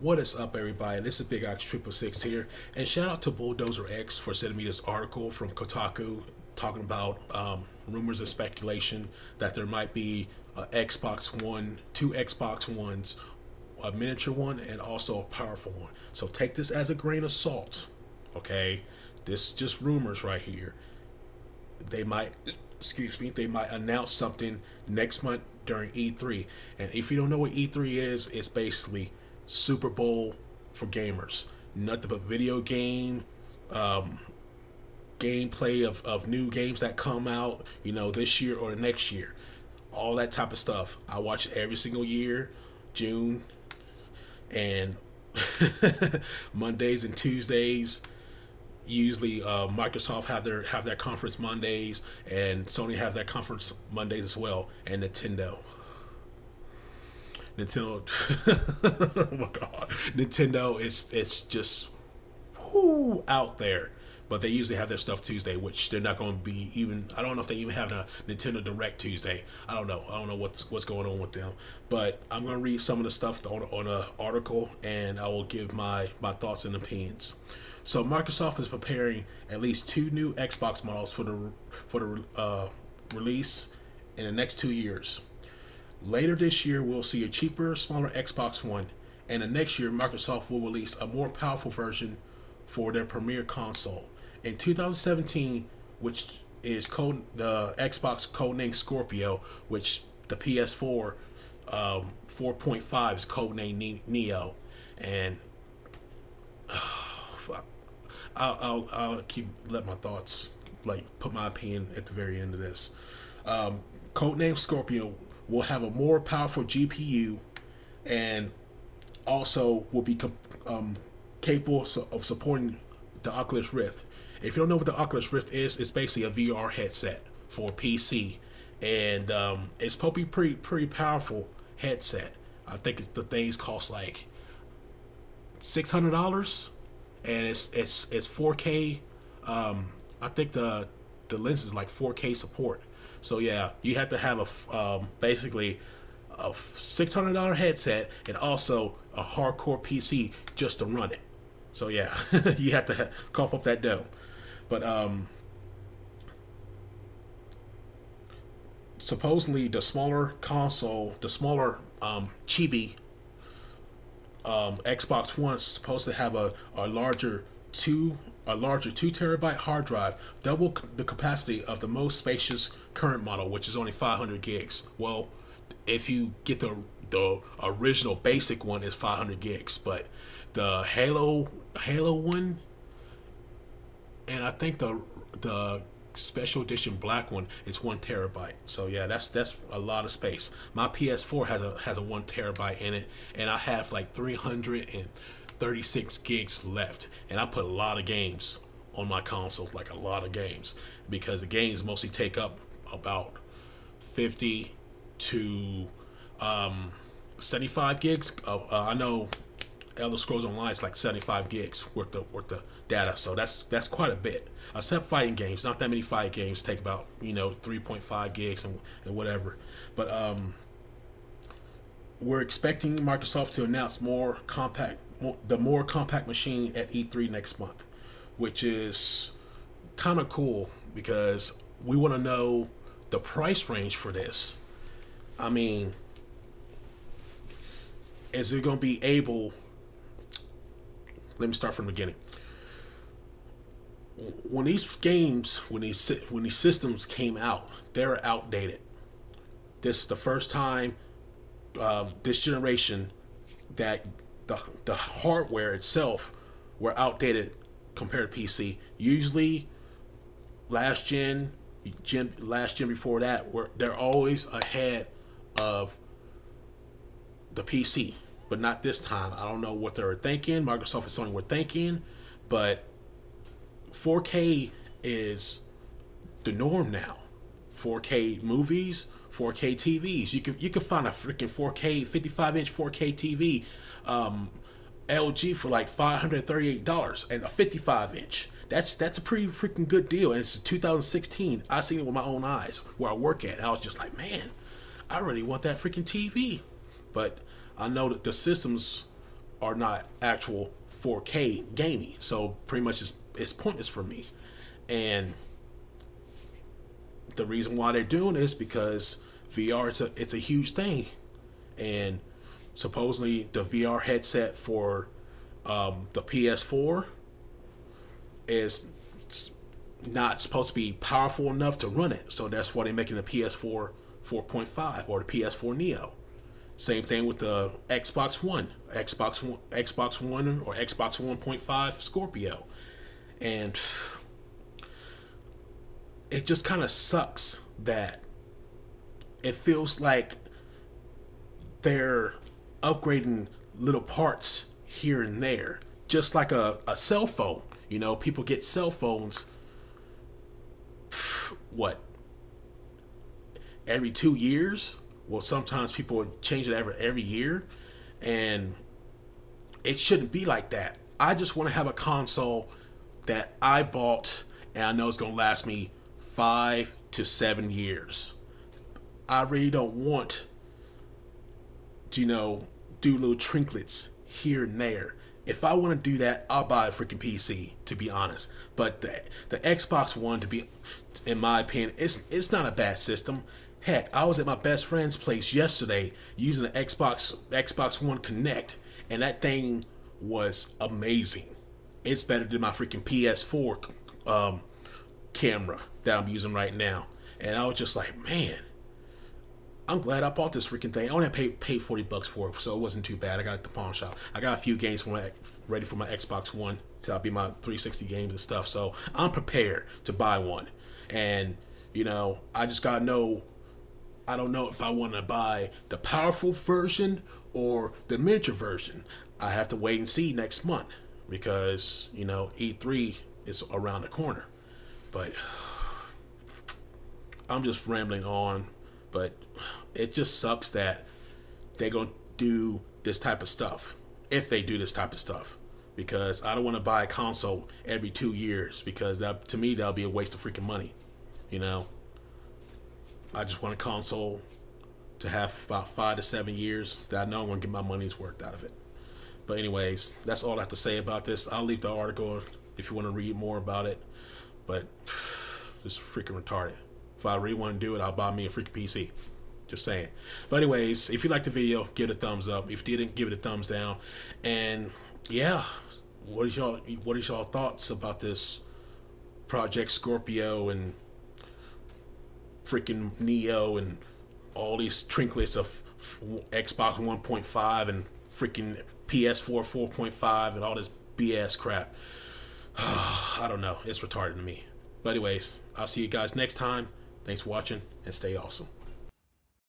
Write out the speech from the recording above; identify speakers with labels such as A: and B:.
A: What is up, everybody? This is Big Ox 666 here, and shout out to Bulldozer X for sending me this article from Kotaku talking about rumors and speculation that there might be a Xbox One, two Xbox Ones, a miniature one, and also a powerful one. So take this as a grain of salt, okay? This is just rumors right here. They might, they might announce something next month during E3. And if you don't know what E3 is, it's basically Super Bowl for gamers. Nothing but video game, gameplay of new games that come out, this year or the next year. All that type of stuff. I watch it every single year, June, and Mondays and Tuesdays. Usually, Microsoft have their conference Mondays, and Sony has their conference Mondays as well, and Nintendo. Oh my god, Nintendo is just out there. But they usually have their stuff Tuesday, which they're not going to be even. I don't know if they even have a Nintendo Direct Tuesday. I don't know what's going on with them. But I'm going to read some of the stuff on an article, and I will give my thoughts and opinions. So Microsoft is preparing at least two new Xbox models for the release in the next 2 years. Later this year, we'll see a cheaper, smaller Xbox One, and the next year, Microsoft will release a more powerful version for their premier console. In 2017, which is the Xbox codenamed Scorpio, which the PS4 4.5 is codenamed Neo, and I'll let my thoughts put my opinion at the very end of this. Codenamed Scorpio will have a more powerful GPU, and also will be capable of supporting the Oculus Rift. If you don't know what the Oculus Rift is, it's basically a VR headset for PC, and it's probably pretty powerful headset. I think the things cost like $600, and it's 4K. I think the lens is like 4K support. So yeah, you have to have basically a $600 headset and also a hardcore PC just to run it. So yeah, you have to cough up that dough. But supposedly the smaller console, the smaller chibi Xbox One is supposed to have a larger 2 terabyte hard drive, double the capacity of the most spacious current model, which is only 500 gigs. Well, if you get the original basic one is 500 gigs, but the Halo one, and I think the special edition black one is 1 terabyte. So yeah, that's a lot of space. My PS4 has a 1 terabyte in it, and I have like 336 gigs left, and I put a lot of games on my console, like a lot of games, because the games mostly take up about 50 to 75 gigs. I know Elder Scrolls Online is like 75 gigs worth of data, so that's quite a bit. Except fighting games, not that many fighting games take about 3.5 gigs and whatever. But we're expecting Microsoft to announce the more compact machine at E3 next month, which is kind of cool because we want to know the price range for this. I mean, is it going to be able? Let me start from the beginning. When these systems came out, they were outdated. This is the first time this generation that the hardware itself were outdated compared to PC. Usually, last gen before that, they're always ahead of the PC, but not this time. I don't know what they were thinking. Microsoft and Sony were thinking, but 4K is the norm now. 4K movies, 4K TVs. You can find a freaking 4K 55-inch 4K TV, LG for like $538, and a 55-inch. That's a pretty freaking good deal. And it's 2016. I seen it with my own eyes where I work at. And I was just like, man, I really want that freaking TV. But I know that the systems are not actual 4K gaming. So pretty much it's pointless for me. And the reason why they're doing this because VR it's a huge thing, and supposedly the VR headset for the PS4 is not supposed to be powerful enough to run it. So that's why they're making the PS4 4.5 or the PS4 Neo. Same thing with the Xbox One or Xbox 1.5 Scorpio. And it just kind of sucks that it feels like they're upgrading little parts here and there. Just like a cell phone. You know, people get cell phones, what, every 2 years? Well, sometimes people change it every year. And it shouldn't be like that. I just want to have a console that I bought and I know it's going to last me 5 to 7 years. I really don't want to, do little trinkets here and there. If I want to do that, I'll buy a freaking PC, to be honest. But the Xbox One, to be, in my opinion, it's not a bad system. Heck, I was at my best friend's place yesterday using the Xbox One Connect, and that thing was amazing. It's better than my freaking PS4 camera that I'm using right now. And I was just like, man, I'm glad I bought this freaking thing. I only paid $40 for it, so it wasn't too bad. I got it at the pawn shop. I got a few games ready for my Xbox One, so I'll be my 360 games and stuff. So I'm prepared to buy one. And, I just gotta know, I don't know if I want to buy the powerful version or the miniature version. I have to wait and see next month because, E3 is around the corner. But I'm just rambling on. But it just sucks that they're going to do this type of stuff. If they do this type of stuff. Because I don't want to buy a console every 2 years. Because to me, that'll be a waste of freaking money. I just want a console to have about 5 to 7 years that I know I'm going to get my money's worth out of it. But anyways, that's all I have to say about this. I'll leave the article if you want to read more about it. But it's freaking retarded. If I really want to do it, I'll buy me a freaking PC. Just saying. But anyways, if you liked the video, give it a thumbs up. If you didn't, give it a thumbs down. And yeah, what is y'all thoughts about this Project Scorpio and freaking Neo and all these trinkets of Xbox 1.5 and freaking PS4 4.5 and all this BS crap? I don't know. It's retarded to me. But anyways, I'll see you guys next time. Thanks for watching and stay awesome.